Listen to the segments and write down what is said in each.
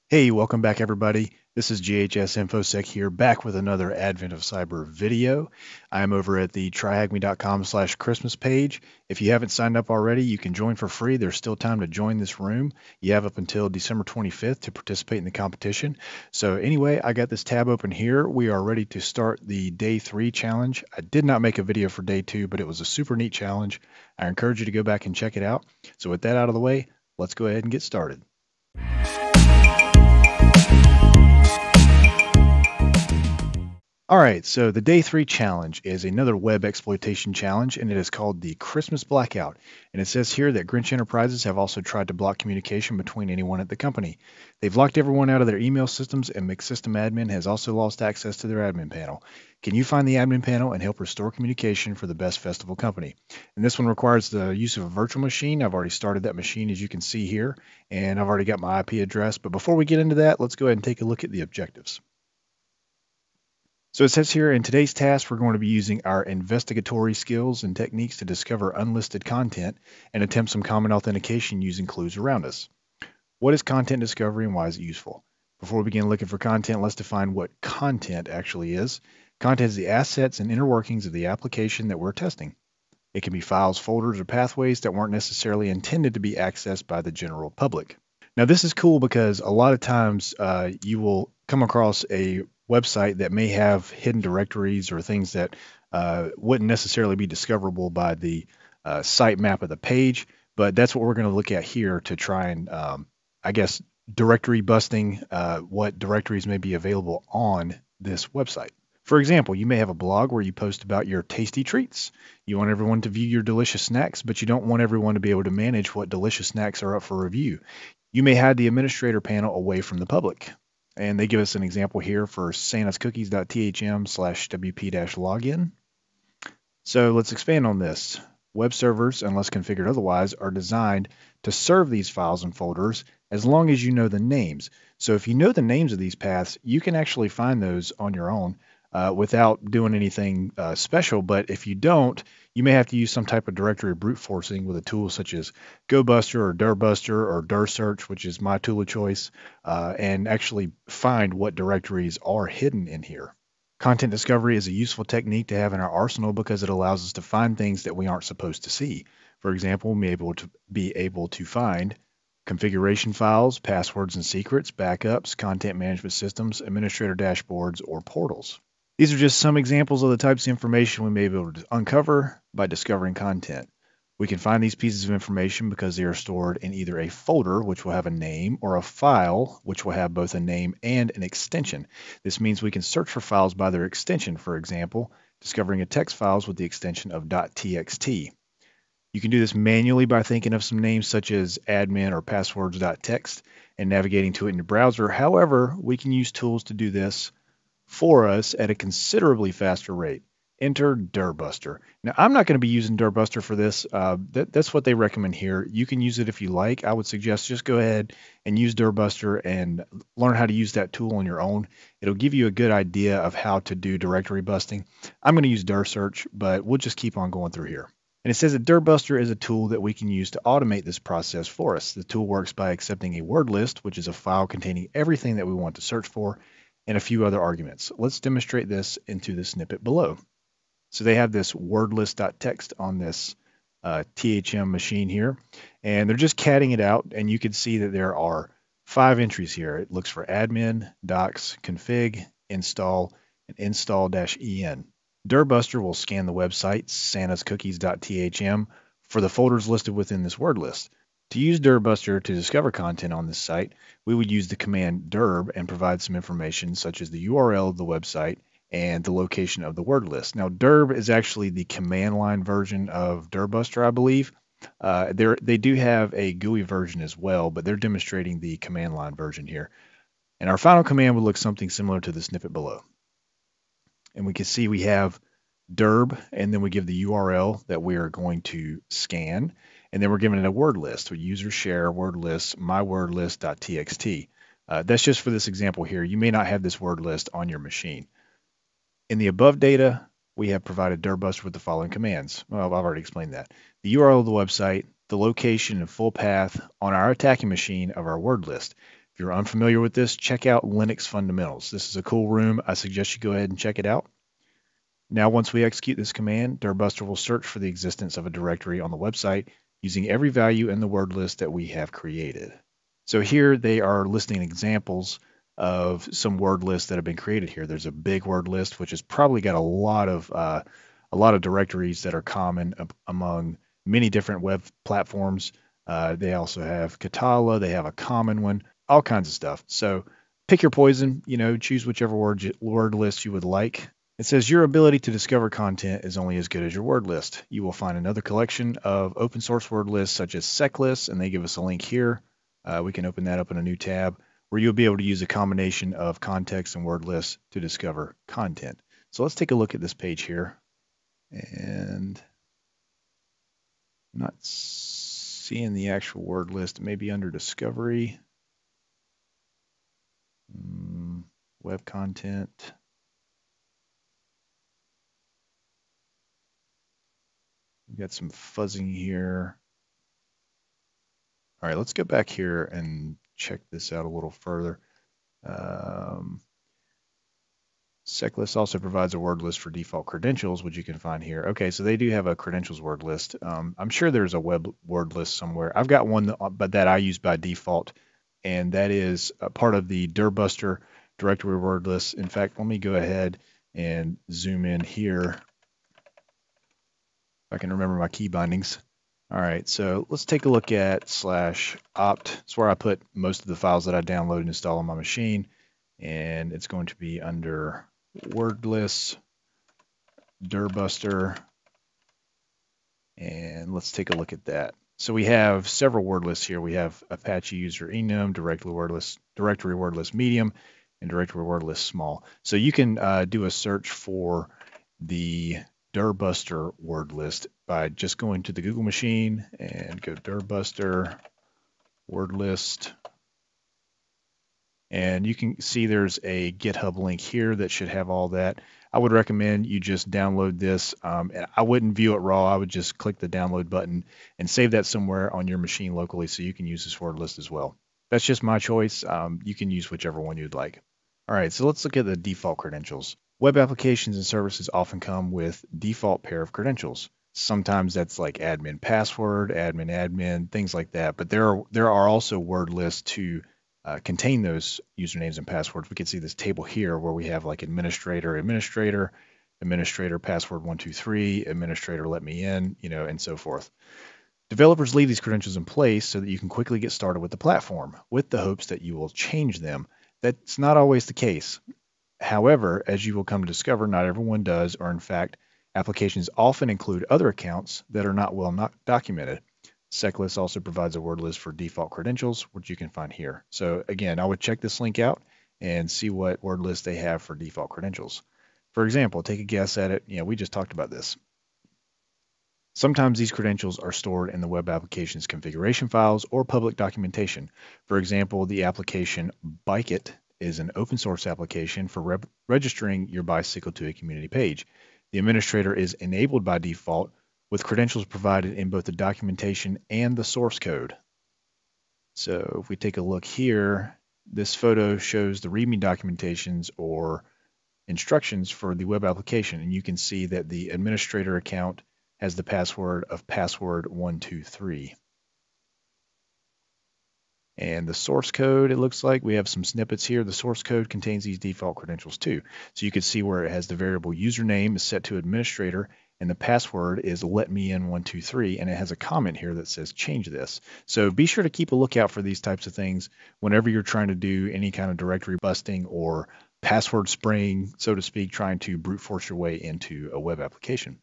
Hey, welcome back everybody. This is GHS InfoSec here, back with another Advent of Cyber video. I'm over at the tryhackme.com/Christmas page. If you haven't signed up already, you can join for free. There's still time to join this room. You have up until December 25th to participate in the competition. So anyway, I got this tab open here. We are ready to start the day 3 challenge. I did not make a video for day 2, but it was a super neat challenge. I encourage you to go back and check it out. So with that out of the way, let's go ahead and get started. All right, so the day 3 challenge is another web exploitation challenge, and it is called the Christmas Blackout. And it says here that Grinch Enterprises have also tried to block communication between anyone at the company. They've locked everyone out of their email systems, and McSystem Admin has also lost access to their admin panel. Can you find the admin panel and help restore communication for the best festival company? And this one requires the use of a virtual machine. I've already started that machine, as you can see here, and I've already got my IP address. But before we get into that, let's go ahead and take a look at the objectives. So it says here, in today's task, we're going to be using our investigatory skills and techniques to discover unlisted content and attempt some common authentication using clues around us. What is content discovery and why is it useful? Before we begin looking for content, let's define what content actually is. Content is the assets and inner workings of the application that we're testing. It can be files, folders, or pathways that weren't necessarily intended to be accessed by the general public. Now, this is cool because a lot of times you will come across a website that may have hidden directories or things that wouldn't necessarily be discoverable by the site map of the page, but that's what we're going to look at here to try and, I guess, directory busting what directories may be available on this website. For example, you may have a blog where you post about your tasty treats. You want everyone to view your delicious snacks, but you don't want everyone to be able to manage what delicious snacks are up for review. You may hide the administrator panel away from the public. And they give us an example here for santascookies.thm/wp-login. So let's expand on this. Web servers, unless configured otherwise, are designed to serve these files and folders as long as you know the names. So if you know the names of these paths, you can actually find those on your own without doing anything special. But if you don't, you may have to use some type of directory brute forcing with a tool such as GoBuster or DirBuster or DirSearch, which is my tool of choice, and actually find what directories are hidden in here. Content discovery is a useful technique to have in our arsenal because it allows us to find things that we aren't supposed to see. For example, we may be able to find configuration files, passwords and secrets, backups, content management systems, administrator dashboards, or portals. These are just some examples of the types of information we may be able to uncover by discovering content. We can find these pieces of information because they are stored in either a folder, which will have a name, or a file, which will have both a name and an extension. This means we can search for files by their extension, for example, discovering a text files with the extension of .txt. You can do this manually by thinking of some names such as admin or passwords.txt and navigating to it in your browser. However, we can use tools to do this for us at a considerably faster rate. Enter DirBuster. Now, I'm not going to be using DirBuster for this. That's what they recommend here. You can use it if you like. I would suggest just go ahead and use DirBuster and learn how to use that tool on your own. It'll give you a good idea of how to do directory busting. I'm going to use DirSearch, but we'll just keep on going through here. And it says that DirBuster is a tool that we can use to automate this process for us. The tool works by accepting a word list, which is a file containing everything that we want to search for, and a few other arguments. Let's demonstrate this into the snippet below. So they have this wordlist.txt on this THM machine here, and they're just catting it out, and you can see that there are 5 entries here. It looks for admin, docs, config, install, and install-en. DirBuster will scan the website santascookies.thm for the folders listed within this word list. To use DirBuster to discover content on this site, we would use the command dirb and provide some information such as the URL of the website and the location of the word list. Now, dirb is actually the command line version of DirBuster, I believe. They do have a GUI version as well, but they're demonstrating the command line version here. And our final command would look something similar to the snippet below. And we can see we have dirb, and then we give the URL that we are going to scan. And then we're given it a word list, with user share word list, mywordlist.txt. That's just for this example here. You may not have this word list on your machine. In the above data, we have provided DirBuster with the following commands. Well, I've already explained that. The URL of the website, the location and full path on our attacking machine of our word list. If you're unfamiliar with this, check out Linux Fundamentals. This is a cool room. I suggest you go ahead and check it out. Now, once we execute this command, Dirtbuster will search for the existence of a directory on the website using every value in the word list that we have created. So here they are listing examples of some word lists that have been created here. There's a big word list, which has probably got a lot of directories that are common among many different web platforms. They also have Katala. They have a common one, all kinds of stuff. So pick your poison, choose whichever word list you would like. It says your ability to discover content is only as good as your word list. You will find another collection of open source word lists such as SecLists, and they give us a link here. We can open that up in a new tab where you'll be able to use a combination of context and word lists to discover content. So let's take a look at this page here. And I'm not seeing the actual word list, maybe under discovery, web content. We've got some fuzzing here. All right, let's go back here and check this out a little further. SecList also provides a word list for default credentials, which you can find here. Okay, so they do have a credentials word list. I'm sure there's a web word list somewhere. I've got one that I use by default, and that is a part of the Dirtbuster directory word list. In fact, let me go ahead and zoom in here if I can remember my key bindings. All right, so let's take a look at /opt. It's where I put most of the files that I download and install on my machine, and it's going to be under word lists, Dirtbuster, and let's take a look at that. So we have several word lists here. We have Apache user enum, directory word list medium, and directory word list small. So you can do a search for the Dirtbuster word list by just going to the Google machine and go Dirtbuster word list. And you can see there's a GitHub link here that should have all that. I would recommend you just download this. I wouldn't view it raw. I would just click the download button and save that somewhere on your machine locally so you can use this word list as well. That's just my choice. You can use whichever one you'd like. All right, so let's look at the default credentials. Web applications and services often come with default pair of credentials. Sometimes that's like admin password, admin, things like that. But there are also word lists to contain those usernames and passwords. We can see this table here where we have like administrator, password 123, administrator let me in, and so forth. Developers leave these credentials in place so that you can quickly get started with the platform with the hopes that you will change them. That's not always the case. However, as you will come to discover, not everyone does, or in fact, applications often include other accounts that are not well documented. SecList also provides a word list for default credentials, which you can find here. So again, I would check this link out and see what word list they have for default credentials. For example, take a guess at it. We just talked about this. Sometimes these credentials are stored in the web application's configuration files or public documentation. For example, the application Bike It is an open source application for registering your bicycle to a community page. The administrator is enabled by default with credentials provided in both the documentation and the source code. So if we take a look here, this photo shows the README documentations or instructions for the web application, and you can see that the administrator account has the password of password123. And the source code, it looks like we have some snippets here. The source code contains these default credentials too. So you can see where it has the variable username is set to administrator and the password is letmein123, and it has a comment here that says change this. So be sure to keep a lookout for these types of things whenever you're trying to do any kind of directory busting or password spraying, so to speak, trying to brute force your way into a web application.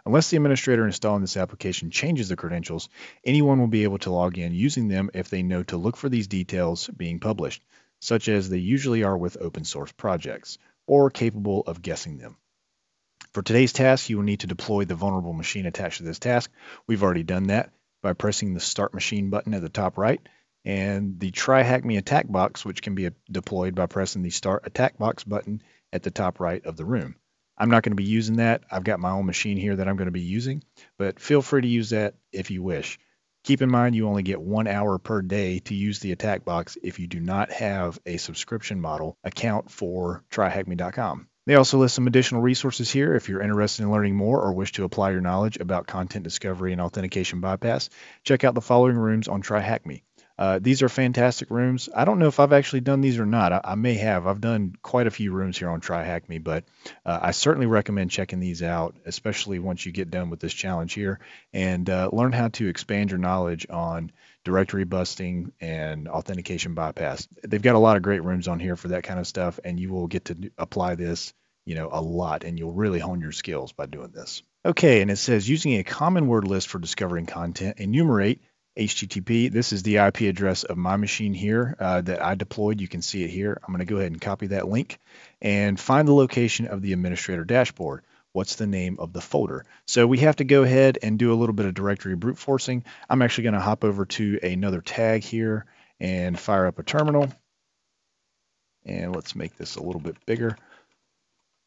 Unless the administrator installing this application changes the credentials, anyone will be able to log in using them if they know to look for these details being published, such as they usually are with open source projects, or capable of guessing them. For today's task, you will need to deploy the vulnerable machine attached to this task. We've already done that by pressing the Start Machine button at the top right, and the TryHackMe attack box, which can be deployed by pressing the Start Attack Box button at the top right of the room. I'm not going to be using that. I've got my own machine here that I'm going to be using, but feel free to use that if you wish. Keep in mind you only get 1 hour per day to use the attack box if you do not have a subscription model account for TryHackMe.com. They also list some additional resources here if you're interested in learning more or wish to apply your knowledge about content discovery and authentication bypass. Check out the following rooms on TryHackMe. These are fantastic rooms. I don't know if I've actually done these or not. I may have. I've done quite a few rooms here on TryHackMe, but I certainly recommend checking these out, especially once you get done with this challenge here and learn how to expand your knowledge on directory busting and authentication bypass. They've got a lot of great rooms on here for that kind of stuff, and you will get to apply this, a lot, and you'll really hone your skills by doing this. Okay, and it says using a common word list for discovering content, enumerate HTTP. This is the IP address of my machine here that I deployed. You can see it here. I'm going to go ahead and copy that link and find the location of the administrator dashboard. What's the name of the folder? So we have to go ahead and do a little bit of directory brute forcing. I'm actually going to hop over to another tag here and fire up a terminal. And let's make this a little bit bigger.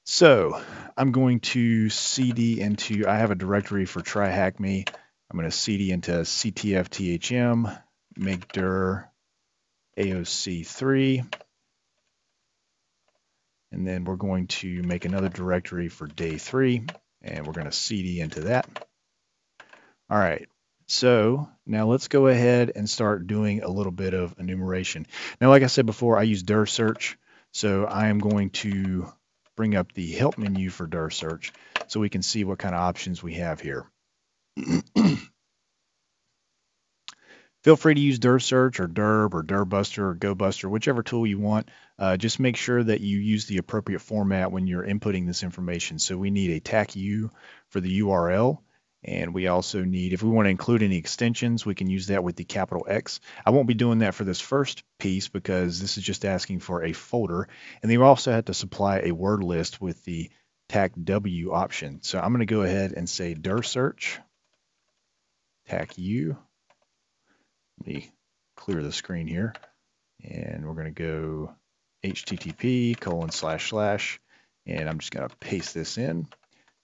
So I'm going to cd into, I have a directory for TryHackMe. I'm going to cd into ctfthm, make dir AOC3, and then we're going to make another directory for day 3, and we're going to cd into that. All right, so now let's go ahead and start doing a little bit of enumeration. Now, like I said before, I use dir search, so I am going to bring up the help menu for dir search so we can see what kind of options we have here. Feel free to use dir search or dirb or dirbuster or gobuster, whichever tool you want. Just make sure that you use the appropriate format when you're inputting this information. So we need a TAC-U for the URL, and we also need, if we want to include any extensions, we can use that with the capital X. I won't be doing that for this first piece because this is just asking for a folder, and then you also have to supply a word list with the TAC-W option. So I'm going to go ahead and say dir search TAC-U. Let me clear the screen here, and we're going to go http:// and I'm just going to paste this in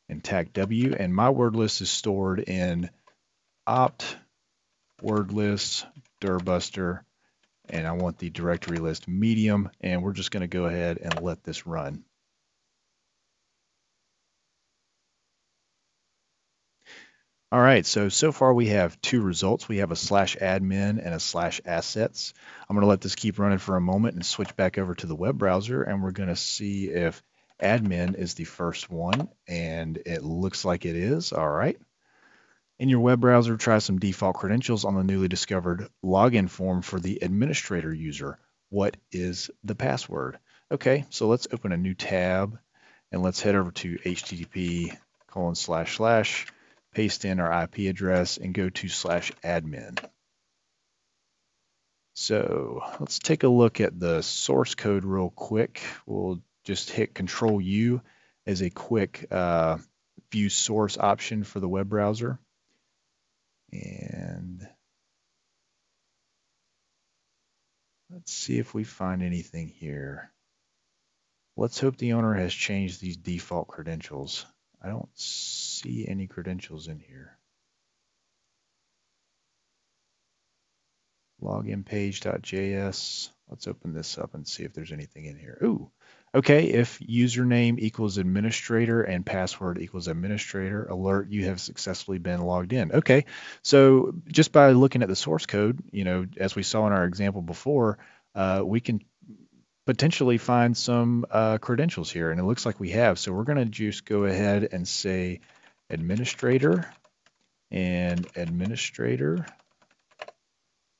and TAC-W, and my word list is stored in opt word list dirbuster, and I want the directory list medium, and we're just going to go ahead and let this run. All right, so far we have 2 results. We have a /admin and a /assets. I'm going to let this keep running for a moment and switch back over to the web browser, and we're going to see if admin is the first one, and it looks like it is. All right. In your web browser, try some default credentials on the newly discovered login form for the administrator user. What is the password? Okay, so let's open a new tab, and let's head over to http:// paste in our IP address and go to /admin. So let's take a look at the source code real quick. We'll just hit Control-U as a quick view source option for the web browser. And let's see if we find anything here. Let's hope the owner has changed these default credentials. I don't see any credentials in here. Loginpage.js. Let's open this up and see if there's anything in here. Ooh, okay. If username equals administrator and password equals administrator, alert, you have successfully been logged in. Okay, so just by looking at the source code, as we saw in our example before, we can potentially find some credentials here, and it looks like we have. So we're going to just go ahead and say administrator and administrator,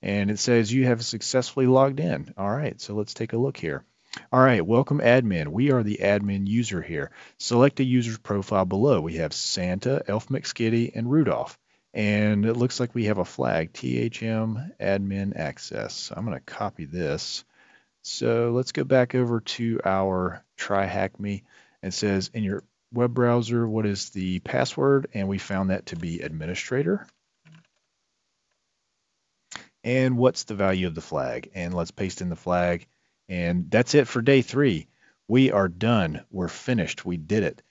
and it says you have successfully logged in. All right, so let's take a look here. All right, welcome admin. We are the admin user here. Select a user's profile below. We have Santa, Elf McSkitty, and Rudolph. And it looks like we have a flag, THM admin access. I'm going to copy this. So let's go back over to our TryHackMe. It says in your web browser, what is the password? And we found that to be administrator. And what's the value of the flag? And let's paste in the flag. And that's it for day 3. We are done. We're finished. We did it.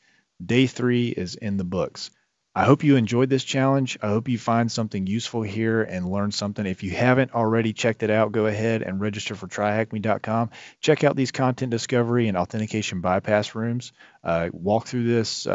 Day 3 is in the books. I hope you enjoyed this challenge. I hope you find something useful here and learn something. If you haven't already checked it out, go ahead and register for TryHackMe.com. Check out these content discovery and authentication bypass rooms. Walk through this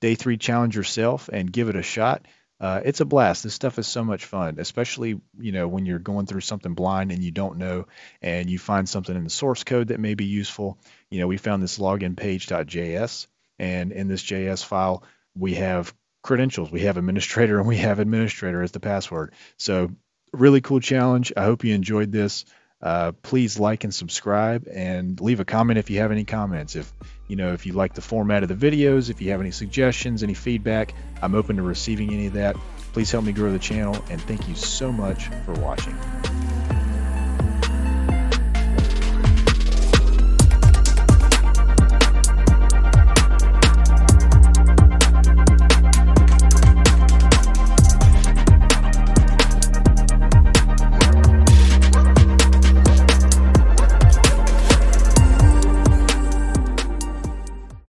day 3 challenge yourself and give it a shot. It's a blast. This stuff is so much fun, especially when you're going through something blind and you don't know, and you find something in the source code that may be useful. We found this login page.js, and in this JS file, we have credentials. We have administrator and we have administrator as the password. So really cool challenge. I hope you enjoyed this. Please like and subscribe and leave a comment if you have any comments. If you like the format of the videos, if you have any suggestions, any feedback, I'm open to receiving any of that. Please help me grow the channel, and thank you so much for watching.